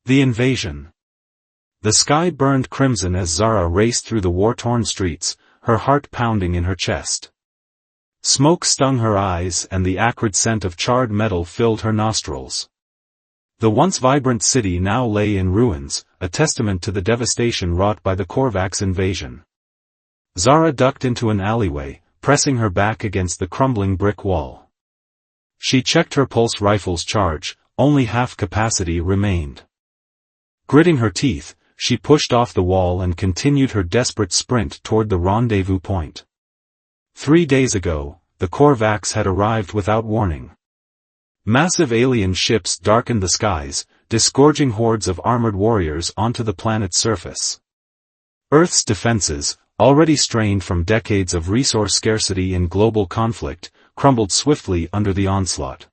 The invasion. The sky burned crimson as Zara raced through the war-torn streets, her heart pounding in her chest. Smoke stung her eyes and the acrid scent of charred metal filled her nostrils. The once vibrant city now lay in ruins, a testament to the devastation wrought by the Korvax invasion. Zara ducked into an alleyway, pressing her back against the crumbling brick wall. She checked her pulse rifle's charge, only half capacity remained. Gritting her teeth, she pushed off the wall and continued her desperate sprint toward the rendezvous point. 3 days ago, the Korvax had arrived without warning. Massive alien ships darkened the skies, disgorging hordes of armored warriors onto the planet's surface. Earth's defenses, already strained from decades of resource scarcity and global conflict, crumbled swiftly under the onslaught.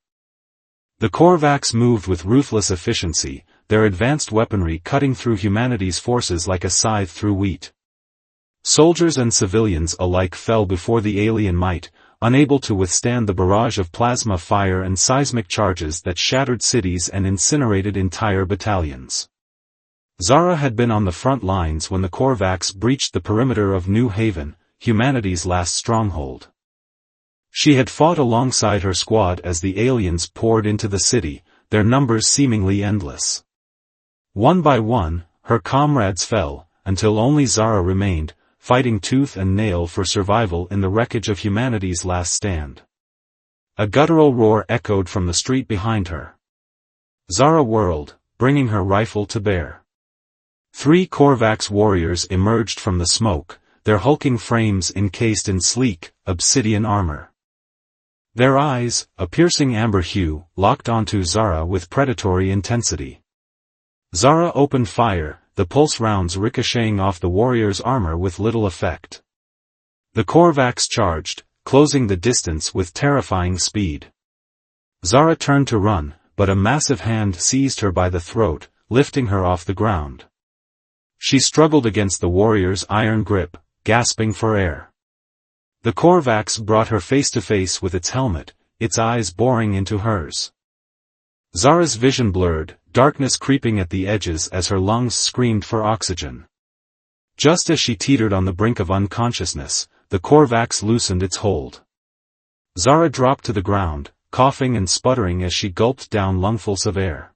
The Korvax moved with ruthless efficiency, their advanced weaponry cutting through humanity's forces like a scythe through wheat. Soldiers and civilians alike fell before the alien might, unable to withstand the barrage of plasma fire and seismic charges that shattered cities and incinerated entire battalions. Zara had been on the front lines when the Korvax breached the perimeter of New Haven, humanity's last stronghold. She had fought alongside her squad as the aliens poured into the city, their numbers seemingly endless. One by one, her comrades fell, until only Zara remained, fighting tooth and nail for survival in the wreckage of humanity's last stand. A guttural roar echoed from the street behind her. Zara whirled, bringing her rifle to bear. 3 Korvax warriors emerged from the smoke, their hulking frames encased in sleek, obsidian armor. Their eyes, a piercing amber hue, locked onto Zara with predatory intensity. Zara opened fire, the pulse rounds ricocheting off the warrior's armor with little effect. The Korvax charged, closing the distance with terrifying speed. Zara turned to run, but a massive hand seized her by the throat, lifting her off the ground. She struggled against the warrior's iron grip, gasping for air. The Korvax brought her face to face with its helmet, its eyes boring into hers. Zara's vision blurred, darkness creeping at the edges as her lungs screamed for oxygen. Just as she teetered on the brink of unconsciousness, the Korvax loosened its hold. Zara dropped to the ground, coughing and sputtering as she gulped down lungfuls of air.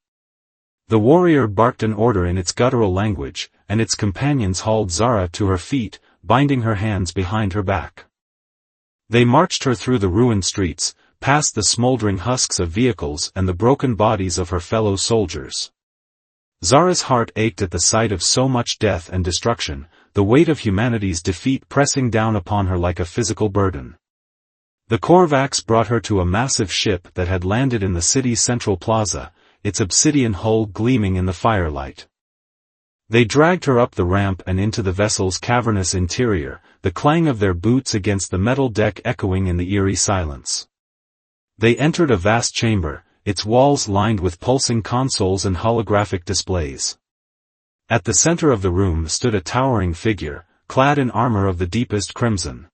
The warrior barked an order in its guttural language, and its companions hauled Zara to her feet, binding her hands behind her back. They marched her through the ruined streets, past the smoldering husks of vehicles and the broken bodies of her fellow soldiers. Zara's heart ached at the sight of so much death and destruction, the weight of humanity's defeat pressing down upon her like a physical burden. The Korvax brought her to a massive ship that had landed in the city's central plaza, its obsidian hull gleaming in the firelight. They dragged her up the ramp and into the vessel's cavernous interior, the clang of their boots against the metal deck echoing in the eerie silence. They entered a vast chamber, its walls lined with pulsing consoles and holographic displays. At the center of the room stood a towering figure, clad in armor of the deepest crimson.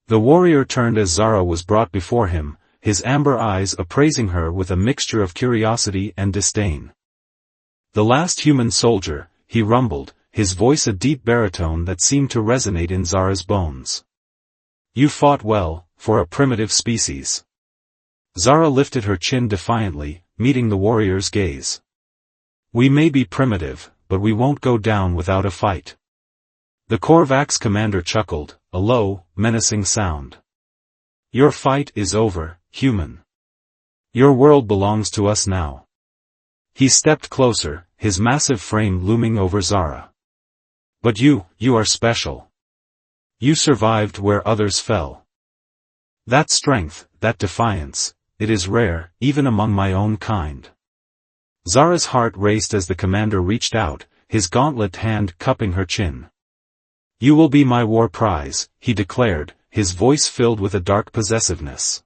The warrior turned as Zara was brought before him, his amber eyes appraising her with a mixture of curiosity and disdain. "The last human soldier," he rumbled, his voice a deep baritone that seemed to resonate in Zara's bones. "You fought well, for a primitive species." Zara lifted her chin defiantly, meeting the warrior's gaze. "We may be primitive, but we won't go down without a fight." The Korvax commander chuckled, a low, menacing sound. "Your fight is over, human. Your world belongs to us now." He stepped closer, his massive frame looming over Zara. "But you are special. You survived where others fell. That strength, that defiance, it is rare, even among my own kind." Zara's heart raced as the commander reached out, his gauntlet hand cupping her chin. "You will be my war prize," he declared, his voice filled with a dark possessiveness.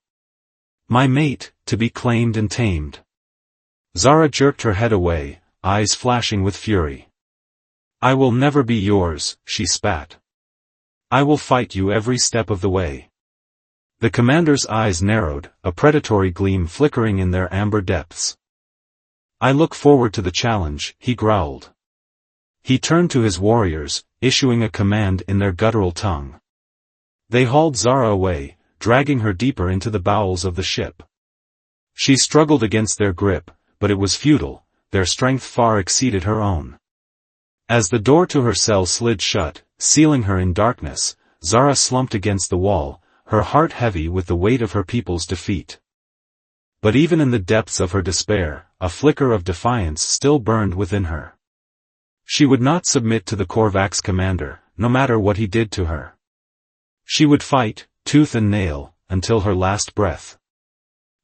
"My mate, to be claimed and tamed." Zara jerked her head away, eyes flashing with fury. "I will never be yours," she spat. "I will fight you every step of the way." The commander's eyes narrowed, a predatory gleam flickering in their amber depths. I look forward to the challenge, he growled. He turned to his warriors, issuing a command in their guttural tongue. They hauled Zara away, dragging her deeper into the bowels of the ship. She struggled against their grip, but it was futile, their strength far exceeded her own. As the door to her cell slid shut, sealing her in darkness, Zara slumped against the wall, her heart heavy with the weight of her people's defeat. But even in the depths of her despair, a flicker of defiance still burned within her. She would not submit to the Korvax commander, no matter what he did to her. She would fight, tooth and nail, until her last breath.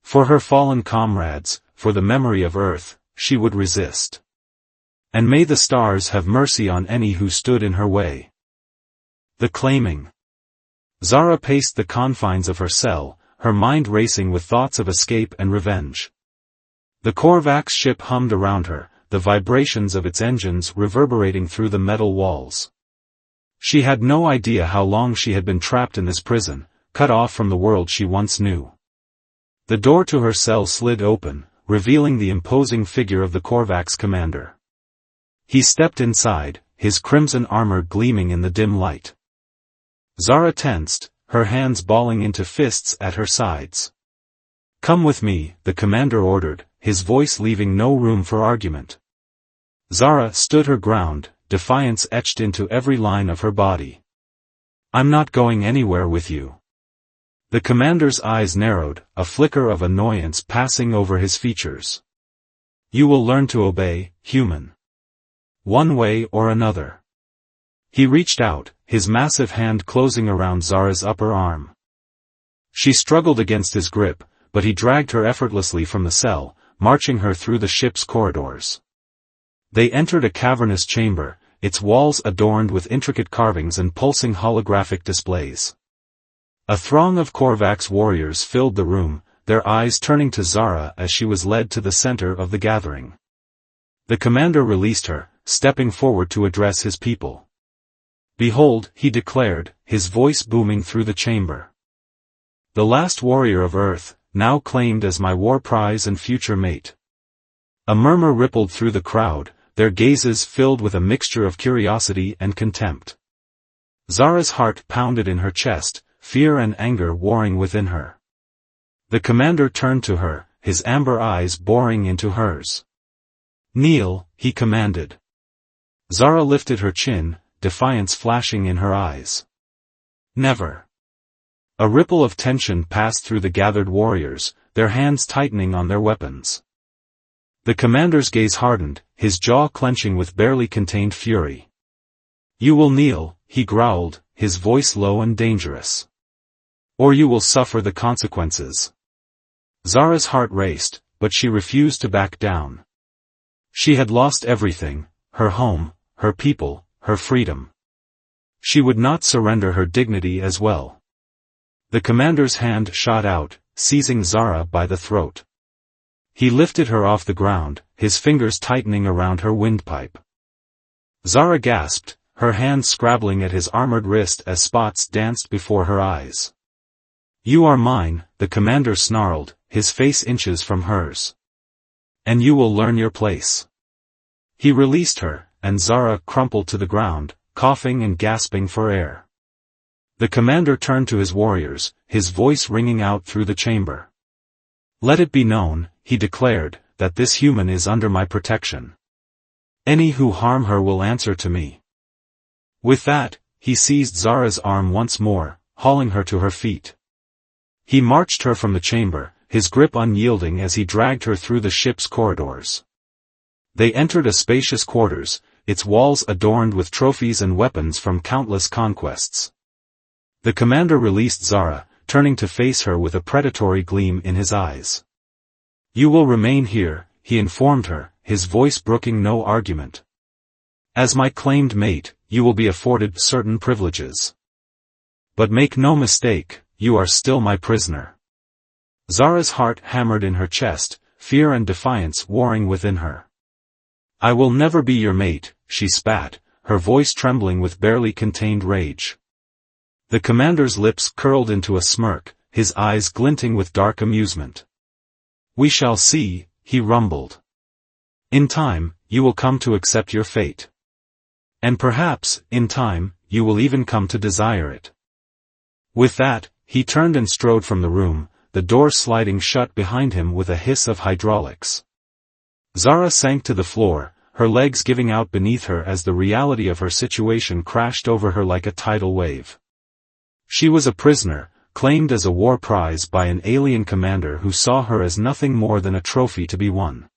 For her fallen comrades, for the memory of Earth, she would resist. And may the stars have mercy on any who stood in her way. The claiming. Zara paced the confines of her cell, her mind racing with thoughts of escape and revenge. The Korvax ship hummed around her, the vibrations of its engines reverberating through the metal walls. She had no idea how long she had been trapped in this prison, cut off from the world she once knew. The door to her cell slid open, revealing the imposing figure of the Korvax commander. He stepped inside, his crimson armor gleaming in the dim light. Zara tensed, her hands balling into fists at her sides. "Come with me," the commander ordered, his voice leaving no room for argument. Zara stood her ground, defiance etched into every line of her body. "I'm not going anywhere with you." The commander's eyes narrowed, a flicker of annoyance passing over his features. "You will learn to obey, human. One way or another." He reached out, his massive hand closing around Zara's upper arm. She struggled against his grip, but he dragged her effortlessly from the cell, marching her through the ship's corridors. They entered a cavernous chamber, its walls adorned with intricate carvings and pulsing holographic displays. A throng of Korvax warriors filled the room, their eyes turning to Zara as she was led to the center of the gathering. The commander released her, stepping forward to address his people. "Behold," he declared, his voice booming through the chamber. "The last warrior of Earth, now claimed as my war prize and future mate." A murmur rippled through the crowd, their gazes filled with a mixture of curiosity and contempt. Zara's heart pounded in her chest, fear and anger warring within her. The commander turned to her, his amber eyes boring into hers. "Kneel," he commanded. Zara lifted her chin, defiance flashing in her eyes. "Never." A ripple of tension passed through the gathered warriors, their hands tightening on their weapons. The commander's gaze hardened, his jaw clenching with barely contained fury. "You will kneel," he growled, his voice low and dangerous. "Or you will suffer the consequences." Zara's heart raced, but she refused to back down. She had lost everything, her home, her people, her freedom. She would not surrender her dignity as well. The commander's hand shot out, seizing Zara by the throat. He lifted her off the ground, his fingers tightening around her windpipe. Zara gasped, her hand scrabbling at his armored wrist as spots danced before her eyes. "You are mine," the commander snarled, his face inches from hers. "And you will learn your place." He released her, and Zara crumpled to the ground, coughing and gasping for air. The commander turned to his warriors, his voice ringing out through the chamber. "Let it be known," he declared, "that this human is under my protection. Any who harm her will answer to me." With that, he seized Zara's arm once more, hauling her to her feet. He marched her from the chamber, his grip unyielding as he dragged her through the ship's corridors. They entered a spacious quarters, its walls adorned with trophies and weapons from countless conquests. The commander released Zara, turning to face her with a predatory gleam in his eyes. "You will remain here," he informed her, his voice brooking no argument. "As my claimed mate, you will be afforded certain privileges. But make no mistake, you are still my prisoner." Zara's heart hammered in her chest, fear and defiance warring within her. "I will never be your mate," she spat, her voice trembling with barely contained rage. The commander's lips curled into a smirk, his eyes glinting with dark amusement. "We shall see," he rumbled. In time, you will come to accept your fate. And perhaps, in time, you will even come to desire it. With that, he turned and strode from the room, the door sliding shut behind him with a hiss of hydraulics. Zara sank to the floor, her legs giving out beneath her as the reality of her situation crashed over her like a tidal wave. She was a prisoner, claimed as a war prize by an alien commander who saw her as nothing more than a trophy to be won.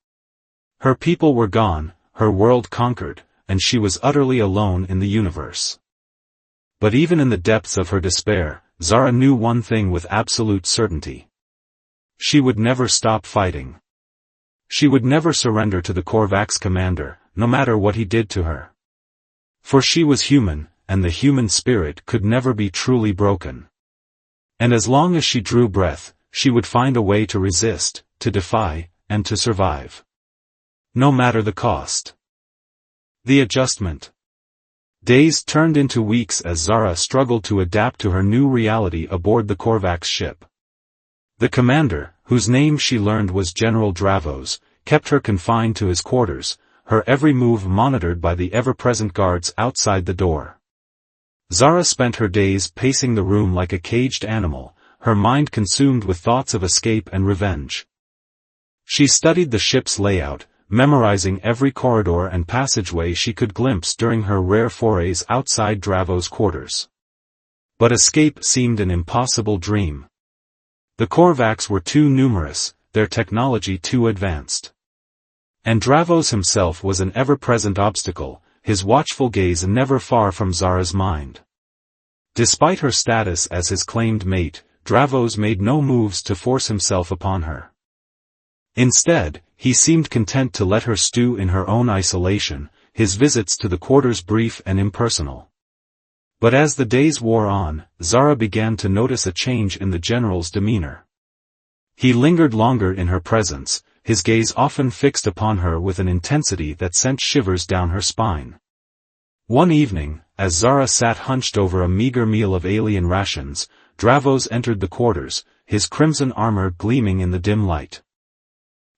Her people were gone, her world conquered, and she was utterly alone in the universe. But even in the depths of her despair, Zara knew one thing with absolute certainty. She would never stop fighting. She would never surrender to the Korvax commander, no matter what he did to her. For she was human, and the human spirit could never be truly broken. And as long as she drew breath, she would find a way to resist, to defy, and to survive. No matter the cost. The adjustment. Days turned into weeks as Zara struggled to adapt to her new reality aboard the Korvax ship. The commander, whose name she learned was General Dravos, kept her confined to his quarters, her every move monitored by the ever-present guards outside the door. Zara spent her days pacing the room like a caged animal, her mind consumed with thoughts of escape and revenge. She studied the ship's layout, memorizing every corridor and passageway she could glimpse during her rare forays outside Dravos' quarters. But escape seemed an impossible dream. The Korvax were too numerous, their technology too advanced. And Dravos himself was an ever-present obstacle, his watchful gaze never far from Zara's mind. Despite her status as his claimed mate, Dravos made no moves to force himself upon her. Instead, he seemed content to let her stew in her own isolation, his visits to the quarters brief and impersonal. But as the days wore on, Zara began to notice a change in the general's demeanor. He lingered longer in her presence, his gaze often fixed upon her with an intensity that sent shivers down her spine. One evening, as Zara sat hunched over a meager meal of alien rations, Dravos entered the quarters, his crimson armor gleaming in the dim light.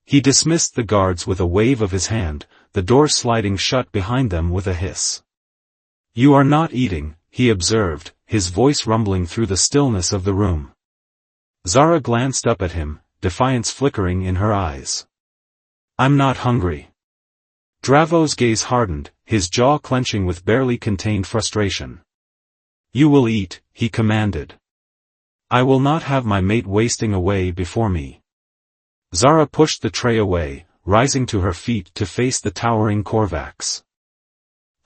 He dismissed the guards with a wave of his hand, the door sliding shut behind them with a hiss. "You are not eating," he observed, his voice rumbling through the stillness of the room. Zara glanced up at him, defiance flickering in her eyes. "I'm not hungry." Dravos' gaze hardened, his jaw clenching with barely contained frustration. "You will eat," he commanded. "I will not have my mate wasting away before me." Zara pushed the tray away, rising to her feet to face the towering Korvax.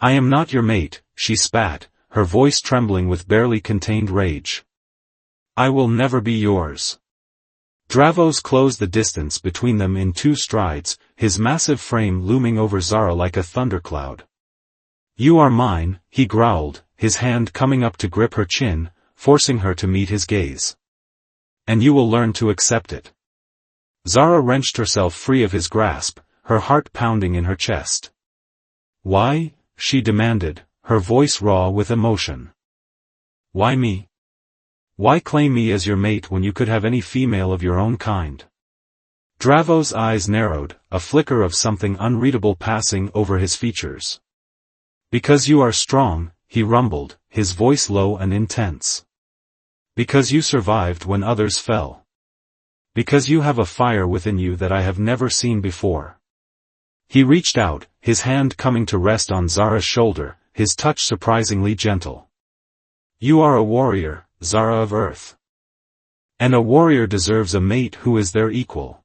"I am not your mate," she spat, her voice trembling with barely contained rage. "I will never be yours." Dravos closed the distance between them in 2 strides, his massive frame looming over Zara like a thundercloud. "You are mine," he growled, his hand coming up to grip her chin, forcing her to meet his gaze. "And you will learn to accept it." Zara wrenched herself free of his grasp, her heart pounding in her chest. "Why?" she demanded, her voice raw with emotion. "Why me? Why claim me as your mate when you could have any female of your own kind?" Dravos' eyes narrowed, a flicker of something unreadable passing over his features. "Because you are strong," he rumbled, his voice low and intense. "Because you survived when others fell. Because you have a fire within you that I have never seen before." He reached out, his hand coming to rest on Zara's shoulder, his touch surprisingly gentle. "You are a warrior, Zara of Earth. And a warrior deserves a mate who is their equal."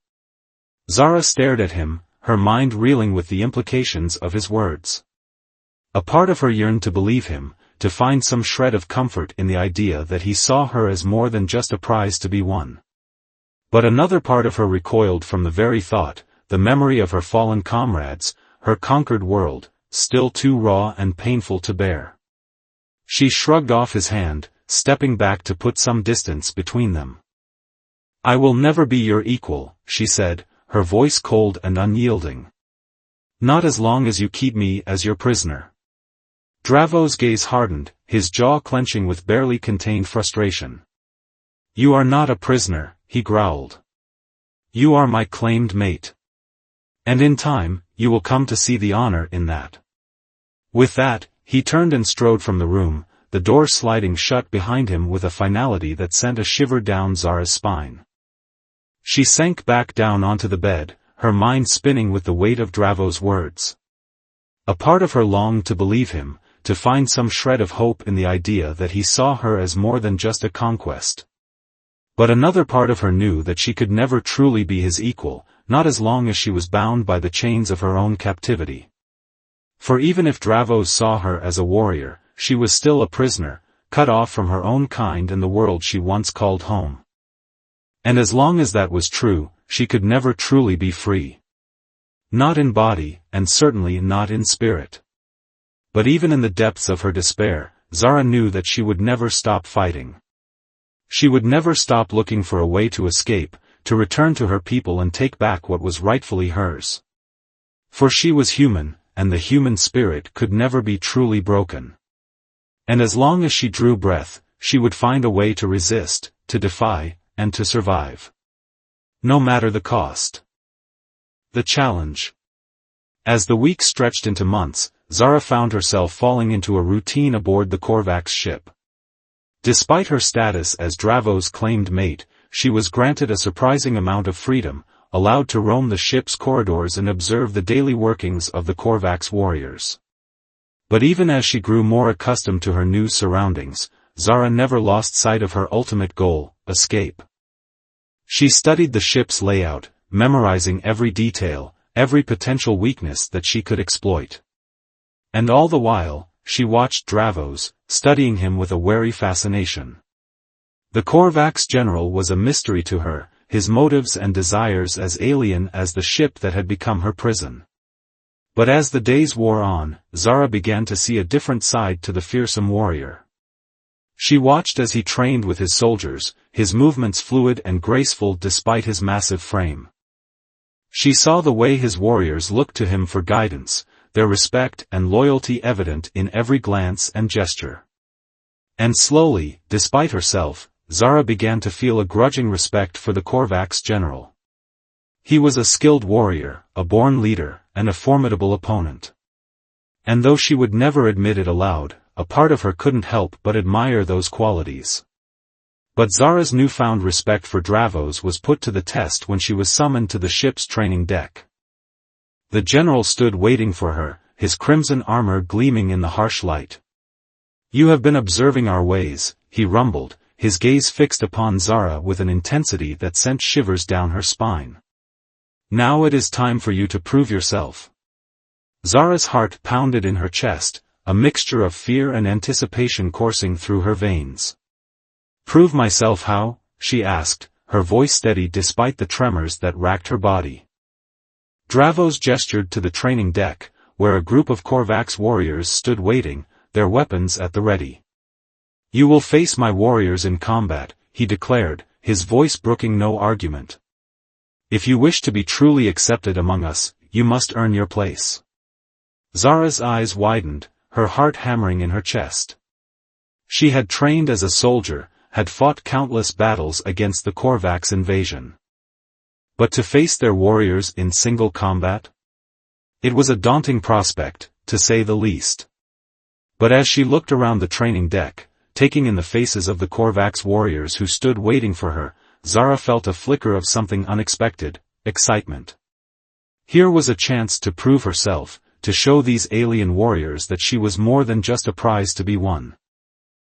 Zara stared at him, her mind reeling with the implications of his words. A part of her yearned to believe him, to find some shred of comfort in the idea that he saw her as more than just a prize to be won. But another part of her recoiled from the very thought, the memory of her fallen comrades, her conquered world, still too raw and painful to bear. She shrugged off his hand, stepping back to put some distance between them. "I will never be your equal," she said, her voice cold and unyielding. "Not as long as you keep me as your prisoner." Dravos' gaze hardened, his jaw clenching with barely contained frustration. "You are not a prisoner," he growled. "You are my claimed mate." And in time, you will come to see the honor in that. With that, he turned and strode from the room, the door sliding shut behind him with a finality that sent a shiver down Zara's spine. She sank back down onto the bed, her mind spinning with the weight of Dravo's words. A part of her longed to believe him, to find some shred of hope in the idea that he saw her as more than just a conquest. But another part of her knew that she could never truly be his equal, not as long as she was bound by the chains of her own captivity. For even if Dravo saw her as a warrior, she was still a prisoner, cut off from her own kind and the world she once called home. And as long as that was true, she could never truly be free. Not in body, and certainly not in spirit. But even in the depths of her despair, Zara knew that she would never stop fighting. She would never stop looking for a way to escape, to return to her people and take back what was rightfully hers. For she was human, and the human spirit could never be truly broken. And as long as she drew breath, she would find a way to resist, to defy, and to survive. No matter the cost. The challenge. As the weeks stretched into months, Zara found herself falling into a routine aboard the Korvax ship. Despite her status as Dravo's claimed mate, she was granted a surprising amount of freedom, allowed to roam the ship's corridors and observe the daily workings of the Korvax warriors. But even as she grew more accustomed to her new surroundings, Zara never lost sight of her ultimate goal, escape. She studied the ship's layout, memorizing every detail, every potential weakness that she could exploit. And all the while, she watched Dravo's, studying him with a wary fascination. The Korvax general was a mystery to her, his motives and desires as alien as the ship that had become her prison. But as the days wore on, Zara began to see a different side to the fearsome warrior. She watched as he trained with his soldiers, his movements fluid and graceful despite his massive frame. She saw the way his warriors looked to him for guidance, their respect and loyalty evident in every glance and gesture. And slowly, despite herself, Zara began to feel a grudging respect for the Korvax general. He was a skilled warrior, a born leader, and a formidable opponent. And though she would never admit it aloud, a part of her couldn't help but admire those qualities. But Zara's newfound respect for Dravo's was put to the test when she was summoned to the ship's training deck. The general stood waiting for her, his crimson armor gleaming in the harsh light. "You have been observing our ways," he rumbled, his gaze fixed upon Zara with an intensity that sent shivers down her spine. "Now it is time for you to prove yourself." Zara's heart pounded in her chest, a mixture of fear and anticipation coursing through her veins. "Prove myself how?" she asked, her voice steady despite the tremors that racked her body. Dravo's gestured to the training deck, where a group of Korvax warriors stood waiting, their weapons at the ready. "You will face my warriors in combat," he declared, his voice brooking no argument. "If you wish to be truly accepted among us, you must earn your place." Zara's eyes widened, her heart hammering in her chest. She had trained as a soldier, had fought countless battles against the Korvax invasion. But to face their warriors in single combat? It was a daunting prospect, to say the least. But as she looked around the training deck, taking in the faces of the Korvax warriors who stood waiting for her, Zara felt a flicker of something unexpected, excitement. Here was a chance to prove herself, to show these alien warriors that she was more than just a prize to be won.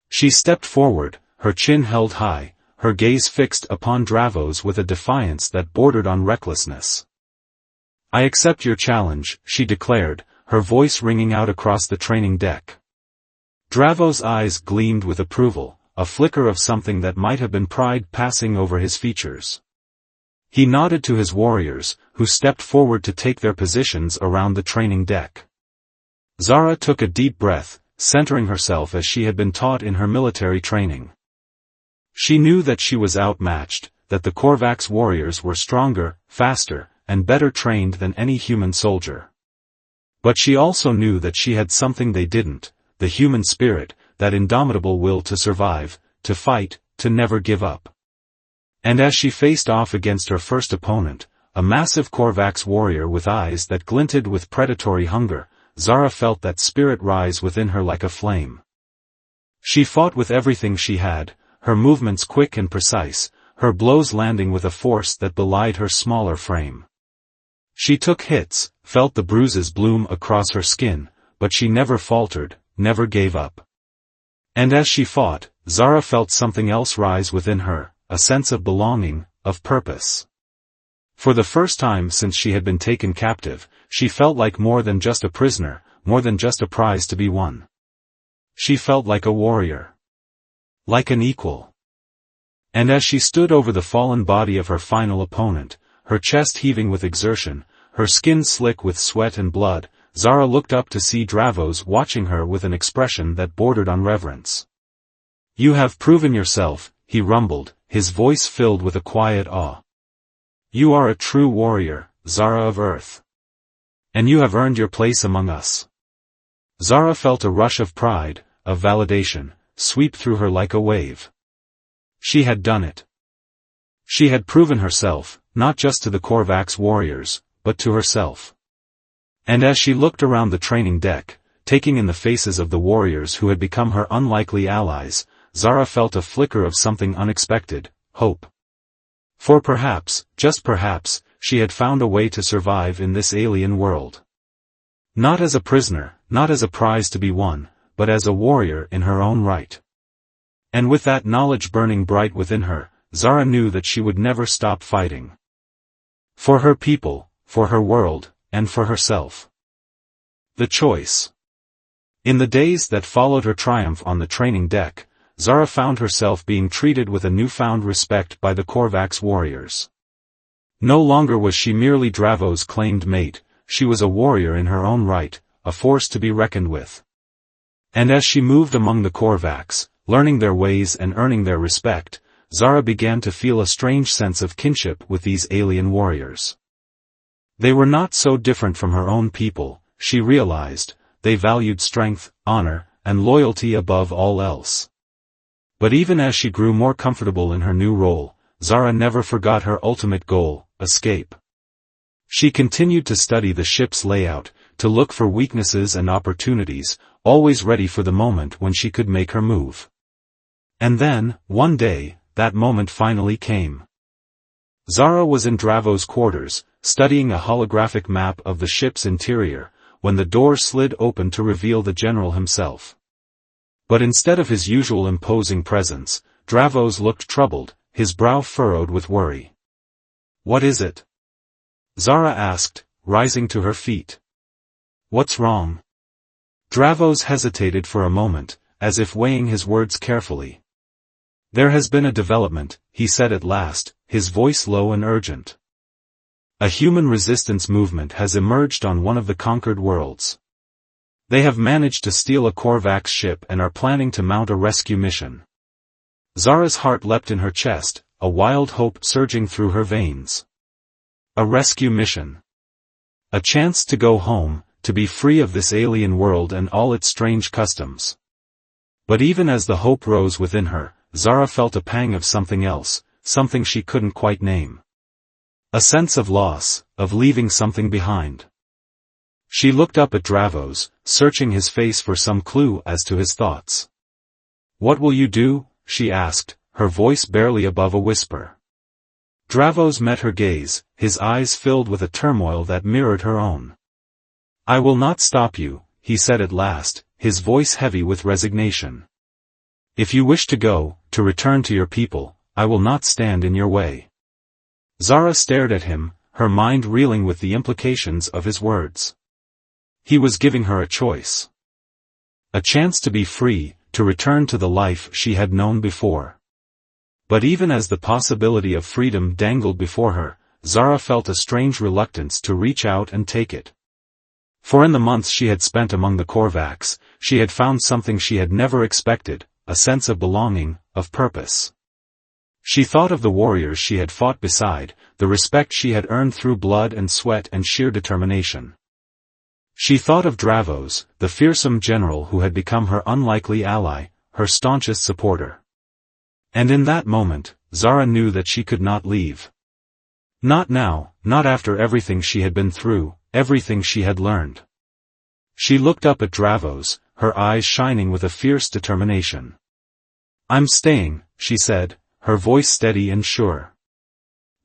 She stepped forward, her chin held high, her gaze fixed upon Dravo's with a defiance that bordered on recklessness. "I accept your challenge," she declared, her voice ringing out across the training deck. Dravo's eyes gleamed with approval, a flicker of something that might have been pride passing over his features. He nodded to his warriors, who stepped forward to take their positions around the training deck. Zara took a deep breath, centering herself as she had been taught in her military training. She knew that she was outmatched, that the Korvax warriors were stronger, faster, and better trained than any human soldier. But she also knew that she had something they didn't, the human spirit, that indomitable will to survive, to fight, to never give up. And as she faced off against her first opponent, a massive Korvax warrior with eyes that glinted with predatory hunger. Zara felt that spirit rise within her like a flame. She fought with everything she had, her movements quick and precise, her blows landing with a force that belied her smaller frame. She took hits, felt the bruises bloom across her skin, but she never faltered, never gave up. And as she fought, Zara felt something else rise within her, a sense of belonging, of purpose. For the first time since she had been taken captive, she felt like more than just a prisoner, more than just a prize to be won. She felt like a warrior. Like an equal. And as she stood over the fallen body of her final opponent, her chest heaving with exertion, her skin slick with sweat and blood, Zara looked up to see Dravos watching her with an expression that bordered on reverence. "You have proven yourself," he rumbled, his voice filled with a quiet awe. "You are a true warrior, Zara of Earth. And you have earned your place among us." Zara felt a rush of pride, of validation, sweep through her like a wave. She had done it. She had proven herself, not just to the Korvax warriors, but to herself. And as she looked around the training deck, taking in the faces of the warriors who had become her unlikely allies, Zara felt a flicker of something unexpected, hope. For perhaps, just perhaps, she had found a way to survive in this alien world. Not as a prisoner, not as a prize to be won, but as a warrior in her own right. And with that knowledge burning bright within her, Zara knew that she would never stop fighting. For her people, for her world, and for herself. The choice. In the days that followed her triumph on the training deck, Zara found herself being treated with a newfound respect by the Korvax warriors. No longer was she merely Dravos' claimed mate, she was a warrior in her own right, a force to be reckoned with. And as she moved among the Korvax, learning their ways and earning their respect, Zara began to feel a strange sense of kinship with these alien warriors. They were not so different from her own people, she realized, they valued strength, honor, and loyalty above all else. But even as she grew more comfortable in her new role, Zara never forgot her ultimate goal, escape. She continued to study the ship's layout, to look for weaknesses and opportunities, always ready for the moment when she could make her move. And then, one day, that moment finally came. Zara was in Dravos' quarters, studying a holographic map of the ship's interior, when the door slid open to reveal the general himself. But instead of his usual imposing presence, Dravos looked troubled, his brow furrowed with worry. "What is it?" Zara asked, rising to her feet. "What's wrong?" Dravos hesitated for a moment, as if weighing his words carefully. "There has been a development," he said at last, his voice low and urgent. "A human resistance movement has emerged on one of the conquered worlds. They have managed to steal a Korvax ship and are planning to mount a rescue mission." Zara's heart leapt in her chest, a wild hope surging through her veins. A rescue mission. A chance to go home, to be free of this alien world and all its strange customs. But even as the hope rose within her, Zara felt a pang of something else, something she couldn't quite name. A sense of loss, of leaving something behind. She looked up at Dravos, searching his face for some clue as to his thoughts. "What will you do?" she asked, her voice barely above a whisper. Dravos met her gaze, his eyes filled with a turmoil that mirrored her own. "I will not stop you," he said at last, his voice heavy with resignation. "If you wish to go, to return to your people, I will not stand in your way." Zara stared at him, her mind reeling with the implications of his words. He was giving her a choice. A chance to be free, to return to the life she had known before. But even as the possibility of freedom dangled before her, Zara felt a strange reluctance to reach out and take it. For in the months she had spent among the Korvax, she had found something she had never expected, a sense of belonging, of purpose. She thought of the warriors she had fought beside, the respect she had earned through blood and sweat and sheer determination. She thought of Dravos, the fearsome general who had become her unlikely ally, her staunchest supporter. And in that moment, Zara knew that she could not leave. Not now, not after everything she had been through, everything she had learned. She looked up at Dravos, her eyes shining with a fierce determination. "I'm staying," she said, her voice steady and sure.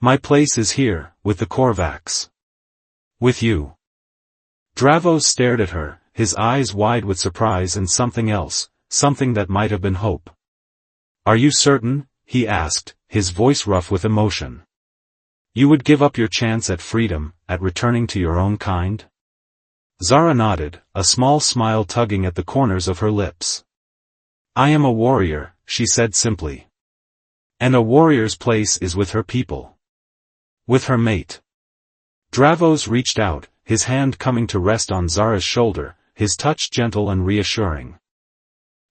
"My place is here, with the Korvax. With you." Dravos stared at her, his eyes wide with surprise and something else, something that might have been hope. "Are you certain?" he asked, his voice rough with emotion. "You would give up your chance at freedom, at returning to your own kind?" Zara nodded, a small smile tugging at the corners of her lips. "I am a warrior," she said simply. "And a warrior's place is with her people. With her mate." Dravos reached out, his hand coming to rest on Zara's shoulder, his touch gentle and reassuring.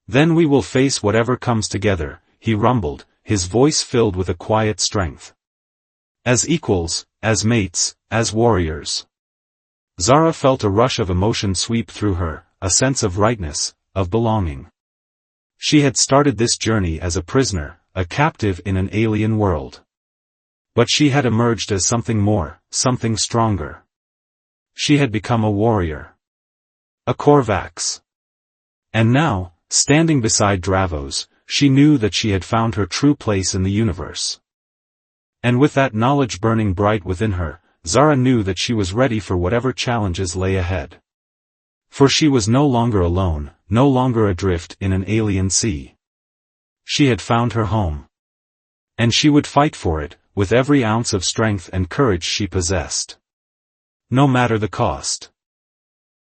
"Then we will face whatever comes together," he rumbled, his voice filled with a quiet strength. "As equals, as mates, as warriors." Zara felt a rush of emotion sweep through her, a sense of rightness, of belonging. She had started this journey as a prisoner, a captive in an alien world. But she had emerged as something more, something stronger. She had become a warrior. A Korvax. And now, standing beside Dravos, she knew that she had found her true place in the universe. And with that knowledge burning bright within her, Zara knew that she was ready for whatever challenges lay ahead. For she was no longer alone, no longer adrift in an alien sea. She had found her home. And she would fight for it, with every ounce of strength and courage she possessed. No matter the cost.